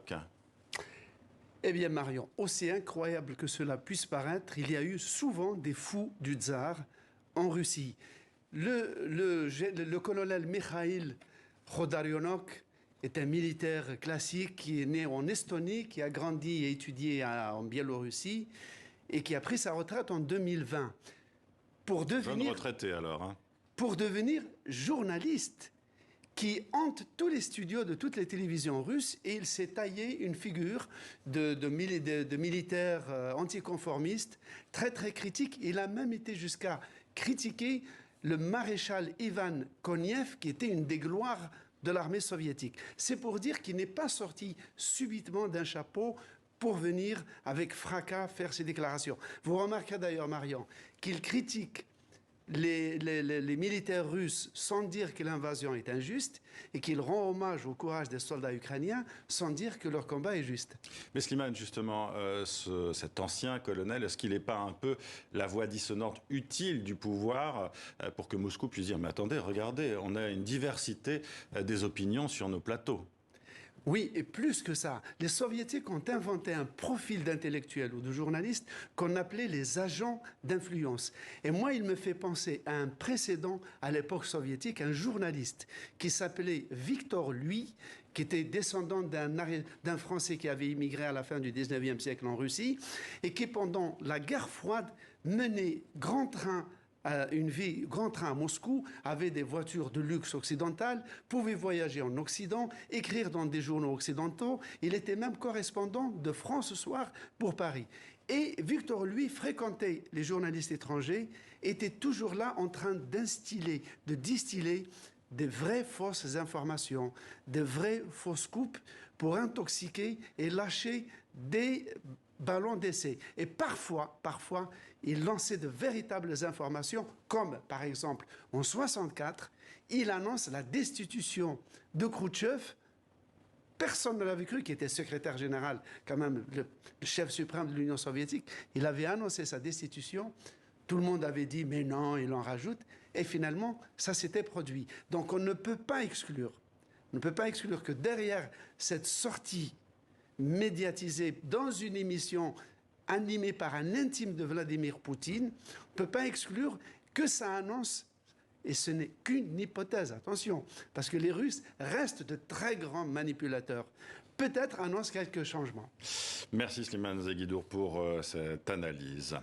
l'époque? Eh bien, Marion, aussi incroyable que cela puisse paraître, il y a eu souvent des fous du tsar en Russie. Le colonel Mikhail Khodorkovsky est un militaire classique qui est né en Estonie, qui a grandi et étudié en Biélorussie et qui a pris sa retraite en 2020. Jeune retraité alors. Hein. Pour devenir journaliste, qui hante tous les studios de toutes les télévisions russes, et il s'est taillé une figure de militaire anticonformiste très très critique. Il a même été jusqu'à critiquer le maréchal Ivan Konev, qui était une des gloires de l'armée soviétique. C'est pour dire qu'il n'est pas sorti subitement d'un chapeau pour venir avec fracas faire ses déclarations. Vous remarquerez d'ailleurs, Marion, qu'il critique les militaires russes sans dire que l'invasion est injuste et qu'il rend hommage au courage des soldats ukrainiens sans dire que leur combat est juste. Mais Slimane, justement, cet ancien colonel, est-ce qu'il n'est pas un peu la voix dissonante utile du pouvoir pour que Moscou puisse dire « Mais attendez, regardez, on a une diversité des opinions sur nos plateaux ». Oui, et plus que ça, les soviétiques ont inventé un profil d'intellectuels ou de journalistes qu'on appelait les agents d'influence. Et moi, il me fait penser à un précédent à l'époque soviétique, un journaliste qui s'appelait Victor Lui, qui était descendant d'un Français qui avait immigré à la fin du 19e siècle en Russie, et qui, pendant la guerre froide, menait grand train une vie grand train à Moscou, avait des voitures de luxe occidentales, pouvait voyager en Occident, écrire dans des journaux occidentaux. Il était même correspondant de France Soir pour Paris. Et Victor, lui, fréquentait les journalistes étrangers, était toujours là en train d'instiller, de distiller des vraies fausses informations, des vraies fausses coupes pour intoxiquer et lâcher des ballons d'essai. Et parfois, il lançait de véritables informations, comme par exemple en 1964, il annonce la destitution de Khrouchtchev. Personne ne l'avait cru, qui était secrétaire général, quand même le chef suprême de l'Union soviétique. Il avait annoncé sa destitution. Tout le monde avait dit, mais non, il en rajoute. Et finalement, ça s'était produit. Donc on ne peut pas exclure que derrière cette sortie médiatisée dans une émission animée par un intime de Vladimir Poutine, on ne peut pas exclure que ça annonce, et ce n'est qu'une hypothèse, attention, parce que les Russes restent de très grands manipulateurs, peut-être annoncent quelques changements. Merci Slimane Zeguidour pour cette analyse.